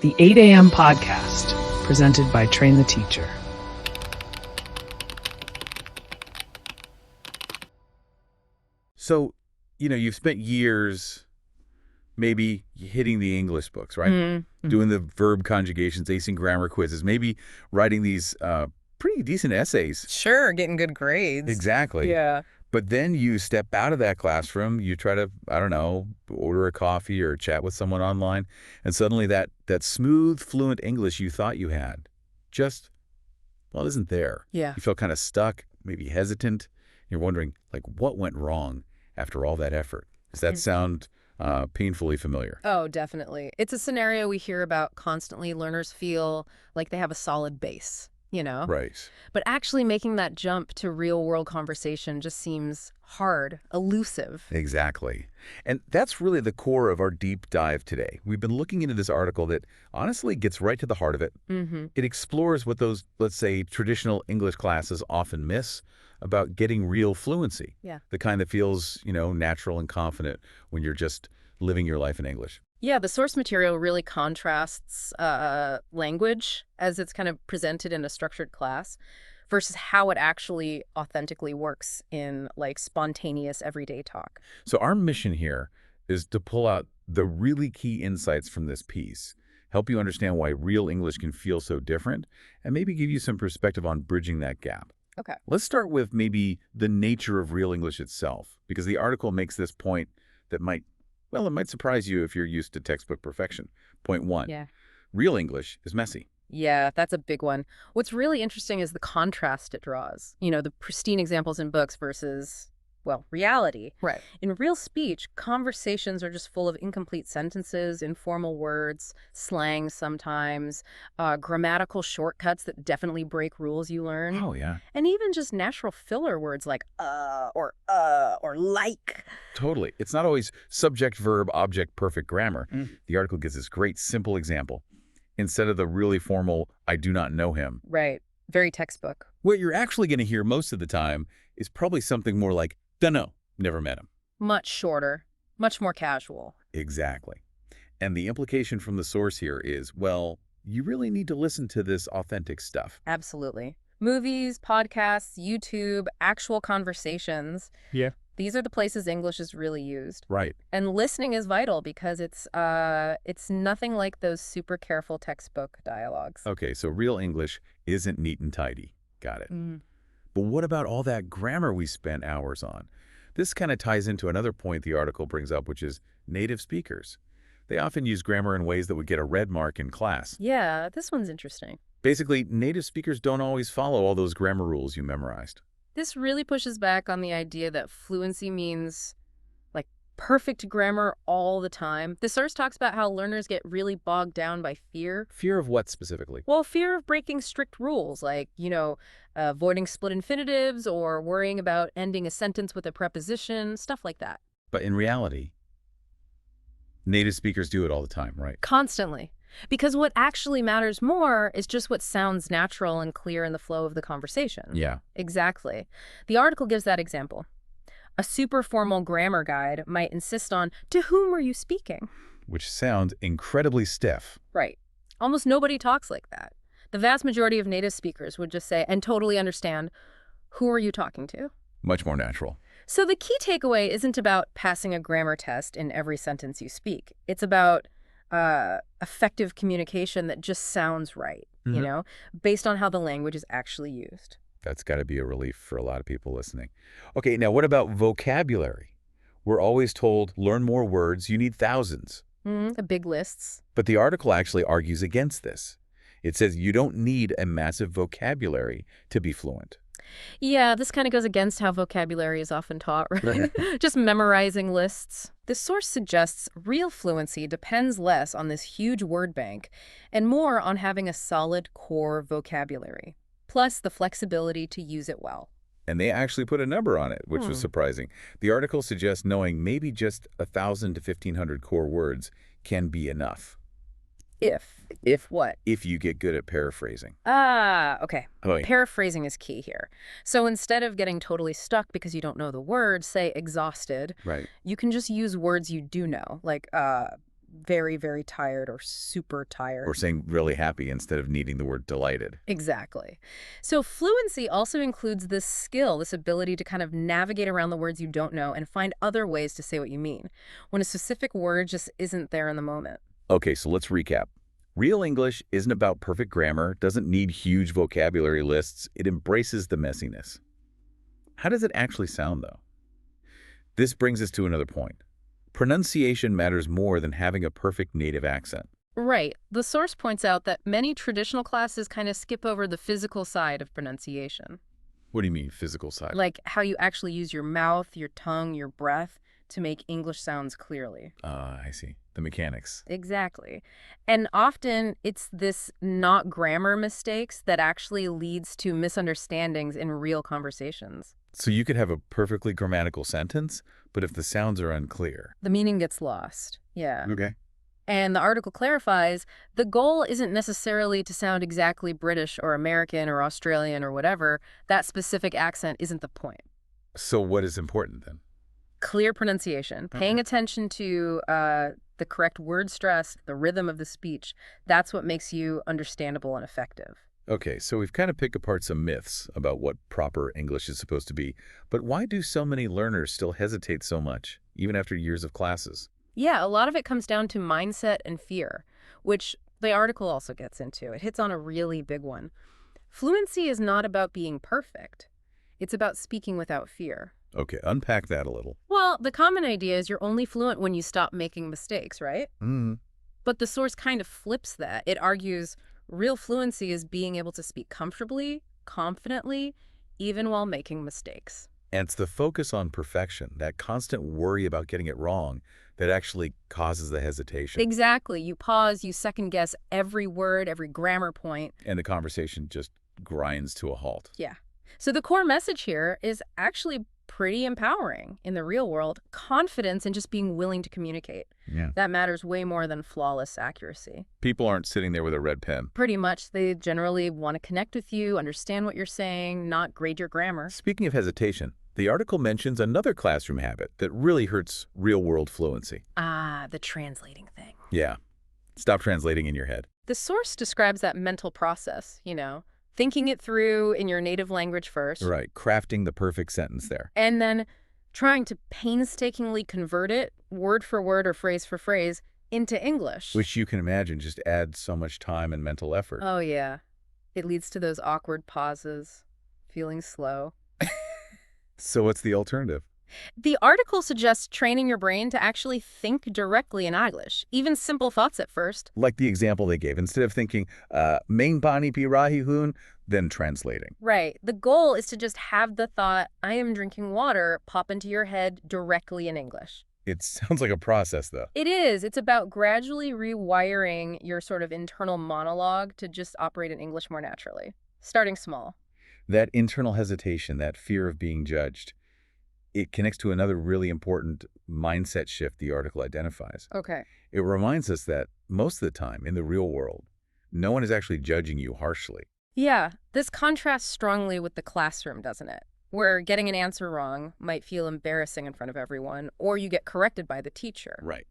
the 8 a.m. podcast, presented by Train the Teacher. So, you've spent years maybe hitting the English books, right? Mm-hmm. Doing the verb conjugations, acing grammar quizzes, maybe writing these pretty decent essays. Sure, getting good grades. Exactly. Yeah. But then you step out of that classroom, you try to, I don't know, order a coffee or chat with someone online, and suddenly that smooth, fluent English you thought you had just, isn't there. Yeah. You feel kind of stuck, maybe hesitant. You're wondering, what went wrong after all that effort? Does that sound painfully familiar? Oh, definitely. It's a scenario we hear about constantly. Learners feel like they have a solid base, Right. But actually making that jump to real-world conversation just seems hard, elusive. Exactly. And that's really the core of our deep dive today. We've been looking into this article that honestly gets right to the heart of it. Mm-hmm. It explores what those, let's say, traditional English classes often miss about getting real fluency. Yeah. The kind that feels, natural and confident when you're just living your life in English. Yeah, the source material really contrasts language as it's kind of presented in a structured class versus how it actually authentically works in spontaneous everyday talk. So our mission here is to pull out the really key insights from this piece, help you understand why real English can feel so different, and maybe give you some perspective on bridging that gap. Okay. Let's start with maybe the nature of real English itself, because the article makes this point that it might surprise you if you're used to textbook perfection. Point 1, Yeah. real English is messy. Yeah, that's a big one. What's really interesting is the contrast it draws. The pristine examples in books versus, reality. Right. In real speech, conversations are just full of incomplete sentences, informal words, slang sometimes, grammatical shortcuts that definitely break rules you learn. Oh, yeah. And even just natural filler words like or like. Totally. It's not always subject, verb, object, perfect grammar. The article gives this great, simple example. Instead of the really formal, I do not know him. Right. Very textbook. What you're actually going to hear most of the time is probably something more like, dunno, never met him. Much shorter, much more casual. Exactly. And the implication from the source here is, you really need to listen to this authentic stuff. Absolutely. Movies, podcasts, YouTube, actual conversations. Yeah. These are the places English is really used. Right. And listening is vital because it's nothing like those super careful textbook dialogues. Okay, so real English isn't neat and tidy. Got it. But what about all that grammar we spent hours on? This kind of ties into another point the article brings up, which is native speakers. They often use grammar in ways that would get a red mark in class. Yeah, this one's interesting. Basically, native speakers don't always follow all those grammar rules you memorized. This really pushes back on the idea that fluency means perfect grammar all the time. The source talks about how learners get really bogged down by fear. Fear of what specifically? Well, fear of breaking strict rules, avoiding split infinitives or worrying about ending a sentence with a preposition, stuff like that. But in reality, native speakers do it all the time, right? Constantly. Because what actually matters more is just what sounds natural and clear in the flow of the conversation. Yeah. Exactly. The article gives that example. A super formal grammar guide might insist on, to whom are you speaking? Which sounds incredibly stiff. Right. Almost nobody talks like that. The vast majority of native speakers would just say, and totally understand, who are you talking to? Much more natural. So the key takeaway isn't about passing a grammar test in every sentence you speak. It's about effective communication that just sounds right, based on how the language is actually used. That's got to be a relief for a lot of people listening. Okay, now what about vocabulary? We're always told, learn more words, you need thousands. The big lists. But the article actually argues against this. It says you don't need a massive vocabulary to be fluent. Yeah, this kind of goes against how vocabulary is often taught, right? Just memorizing lists. The source suggests real fluency depends less on this huge word bank and more on having a solid core vocabulary, plus the flexibility to use it well. And they actually put a number on it, which was surprising. The article suggests knowing maybe just 1,000 to 1,500 core words can be enough. If what? If you get good at paraphrasing. Okay. Oh, yeah. Paraphrasing is key here. So instead of getting totally stuck because you don't know the word, say exhausted, Right. you can just use words you do know, like very, very tired or super tired. Or saying really happy instead of needing the word delighted. Exactly. So fluency also includes this skill, this ability to kind of navigate around the words you don't know and find other ways to say what you mean when a specific word just isn't there in the moment. Okay, so let's recap. Real English isn't about perfect grammar, doesn't need huge vocabulary lists. It embraces the messiness. How does it actually sound, though? This brings us to another point. Pronunciation matters more than having a perfect native accent. Right. The source points out that many traditional classes kind of skip over the physical side of pronunciation. What do you mean, physical side? Like how you actually use your mouth, your tongue, your breath to make English sounds clearly. I see. The mechanics. Exactly. And often it's this not grammar mistakes that actually leads to misunderstandings in real conversations. So you could have a perfectly grammatical sentence, but if the sounds are unclear. The meaning gets lost. Yeah. Okay. And the article clarifies, the goal isn't necessarily to sound exactly British or American or Australian or whatever. That specific accent isn't the point. So what is important then? Clear pronunciation, paying attention to the correct word stress, the rhythm of the speech. That's what makes you understandable and effective. Okay, so we've kind of picked apart some myths about what proper English is supposed to be, but why do so many learners still hesitate so much, even after years of classes? Yeah, a lot of it comes down to mindset and fear, which the article also gets into. It hits on a really big one. Fluency is not about being perfect. It's about speaking without fear. Okay, unpack that a little. Well, the common idea is you're only fluent when you stop making mistakes, right? But the source kind of flips that. It argues real fluency is being able to speak comfortably, confidently, even while making mistakes. And it's the focus on perfection, that constant worry about getting it wrong, that actually causes the hesitation. Exactly. You pause, you second guess every word, every grammar point. And the conversation just grinds to a halt. Yeah. So the core message here is actually pretty empowering in the real world. Confidence in just being willing to communicate. Yeah. That matters way more than flawless accuracy. People aren't sitting there with a red pen. Pretty much. They generally want to connect with you, understand what you're saying, not grade your grammar. Speaking of hesitation, the article mentions another classroom habit that really hurts real-world fluency. Ah, the translating thing. Yeah. Stop translating in your head. The source describes that mental process, thinking it through in your native language first. Right, crafting the perfect sentence there. And then trying to painstakingly convert it, word for word or phrase for phrase, into English. Which you can imagine just adds so much time and mental effort. Oh, yeah. It leads to those awkward pauses, feeling slow. So what's the alternative? The article suggests training your brain to actually think directly in English, even simple thoughts at first. Like the example they gave, instead of thinking, main pani pirahi hun, then translating. Right. The goal is to just have the thought, I am drinking water, pop into your head directly in English. It sounds like a process, though. It is. It's about gradually rewiring your sort of internal monologue to just operate in English more naturally, starting small. That internal hesitation, that fear of being judged, it connects to another really important mindset shift the article identifies. Okay. It reminds us that most of the time in the real world, no one is actually judging you harshly. Yeah, this contrasts strongly with the classroom, doesn't it? Where getting an answer wrong might feel embarrassing in front of everyone, or you get corrected by the teacher. Right.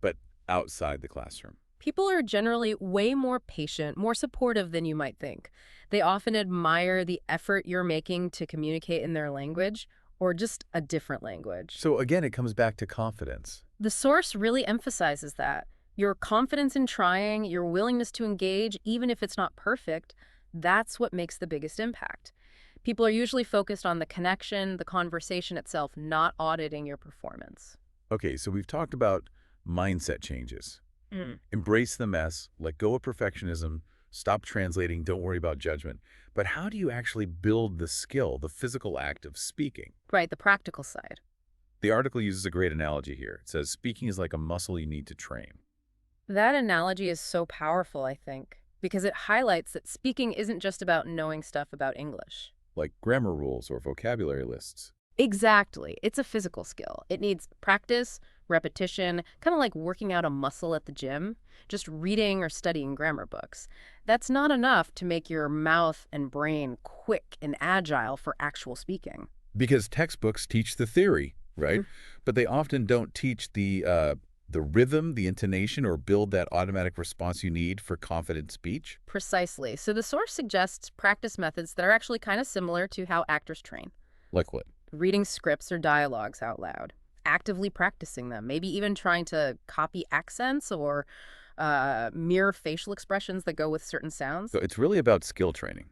But outside the classroom. People are generally way more patient, more supportive than you might think. They often admire the effort you're making to communicate in their language, or just a different language. So again, it comes back to confidence. The source really emphasizes that. Your confidence in trying, your willingness to engage, even if it's not perfect, that's what makes the biggest impact. People are usually focused on the connection, the conversation itself, not auditing your performance. Okay, so we've talked about mindset changes. Embrace the mess, let go of perfectionism, stop translating, don't worry about judgment. But how do you actually build the skill, the physical act of speaking? Right, the practical side. The article uses a great analogy here. It says speaking is like a muscle you need to train. That analogy is so powerful, I think, because it highlights that speaking isn't just about knowing stuff about English. Like grammar rules or vocabulary lists. Exactly. It's a physical skill. It needs practice, repetition, kind of like working out a muscle at the gym, just reading or studying grammar books. That's not enough to make your mouth and brain quick and agile for actual speaking. Because textbooks teach the theory, right? But they often don't teach the the rhythm, the intonation, or build that automatic response you need for confident speech? Precisely. So the source suggests practice methods that are actually kind of similar to how actors train. Like what? Reading scripts or dialogues out loud, actively practicing them, maybe even trying to copy accents or mirror facial expressions that go with certain sounds. So it's really about skill training.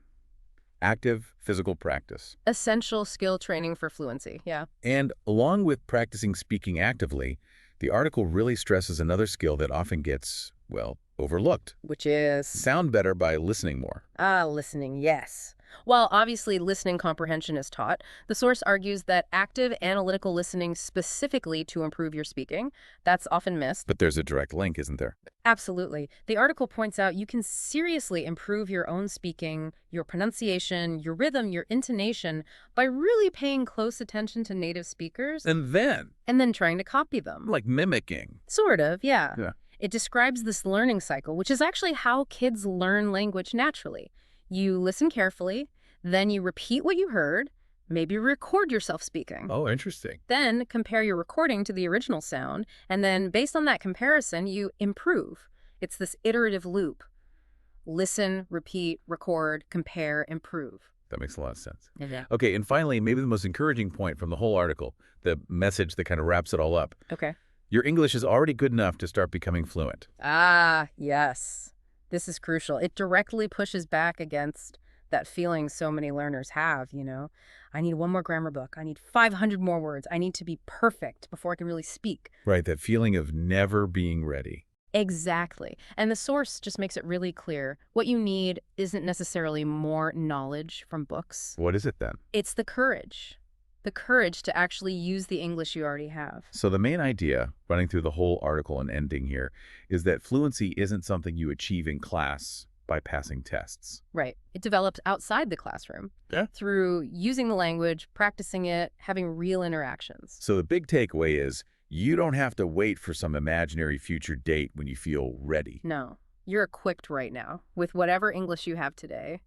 Active physical practice. Essential skill training for fluency, yeah. And along with practicing speaking actively, the article really stresses another skill that often gets, well, overlooked. Which is? Sound better by listening more. Listening, yes. While obviously listening comprehension is taught, the source argues that active analytical listening specifically to improve your speaking, that's often missed. But there's a direct link, isn't there? Absolutely. The article points out you can seriously improve your own speaking, your pronunciation, your rhythm, your intonation by really paying close attention to native speakers. And then Trying to copy them. like mimicking. Sort of, yeah. Yeah. It describes this learning cycle, which is actually how kids learn language naturally. You listen carefully, then you repeat what you heard, maybe record yourself speaking. Oh, interesting. Then compare your recording to the original sound, and then based on that comparison, you improve. It's this iterative loop. Listen, repeat, record, compare, improve. That makes a lot of sense. Yeah. Okay, and finally, maybe the most encouraging point from the whole article, the message that kind of wraps it all up. Okay. Your English is already good enough to start becoming fluent. Ah, yes. This is crucial. It directly pushes back against that feeling so many learners have, I need one more grammar book. I need 500 more words. I need to be perfect before I can really speak. Right, that feeling of never being ready. Exactly. And the source just makes it really clear. What you need isn't necessarily more knowledge from books. What is it then? It's the courage. The courage to actually use the English you already have. So the main idea, running through the whole article and ending here, is that fluency isn't something you achieve in class by passing tests. Right. It develops outside the classroom. Yeah. Through using the language, practicing it, having real interactions. So the big takeaway is you don't have to wait for some imaginary future date when you feel ready. No. You're equipped right now with whatever English you have today.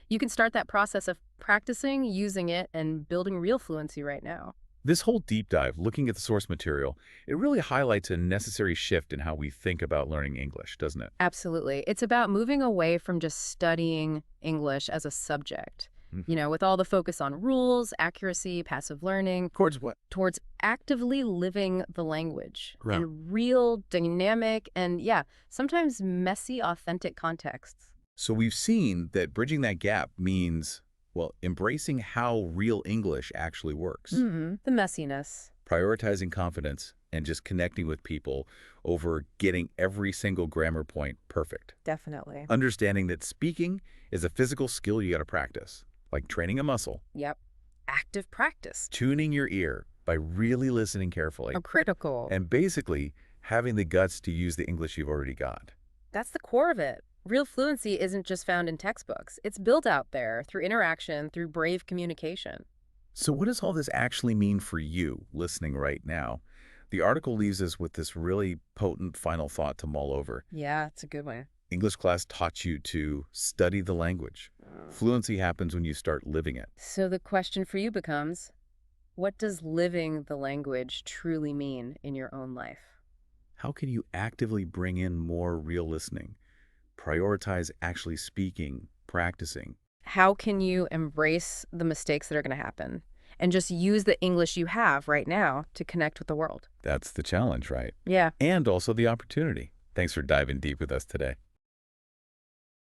You can start that process of practicing, using it, and building real fluency right now. This whole deep dive, looking at the source material, it really highlights a necessary shift in how we think about learning English, doesn't it? Absolutely. It's about moving away from just studying English as a subject, with all the focus on rules, accuracy, passive learning. Towards what? Towards actively living the language Right. in real, dynamic, and sometimes messy, authentic contexts. So we've seen that bridging that gap means, well, embracing how real English actually works. The messiness. Prioritizing confidence and just connecting with people over getting every single grammar point perfect. Definitely. Understanding that speaking is a physical skill you got to practice, like training a muscle. Yep. Active practice. Tuning your ear by really listening carefully. Critical. And basically having the guts to use the English you've already got. That's the core of it. Real fluency isn't just found in textbooks. It's built out there through interaction, through brave communication. So what does all this actually mean for you listening right now? The article leaves us with this really potent final thought to mull over. Yeah, it's a good one. English class taught you to study the language. Fluency happens when you start living it. So the question for you becomes, what does living the language truly mean in your own life? How can you actively bring in more real listening? Prioritize actually speaking, practicing. How can you embrace the mistakes that are going to happen and just use the English you have right now to connect with the world? That's the challenge, right? Yeah. And also the opportunity. Thanks for diving deep with us today.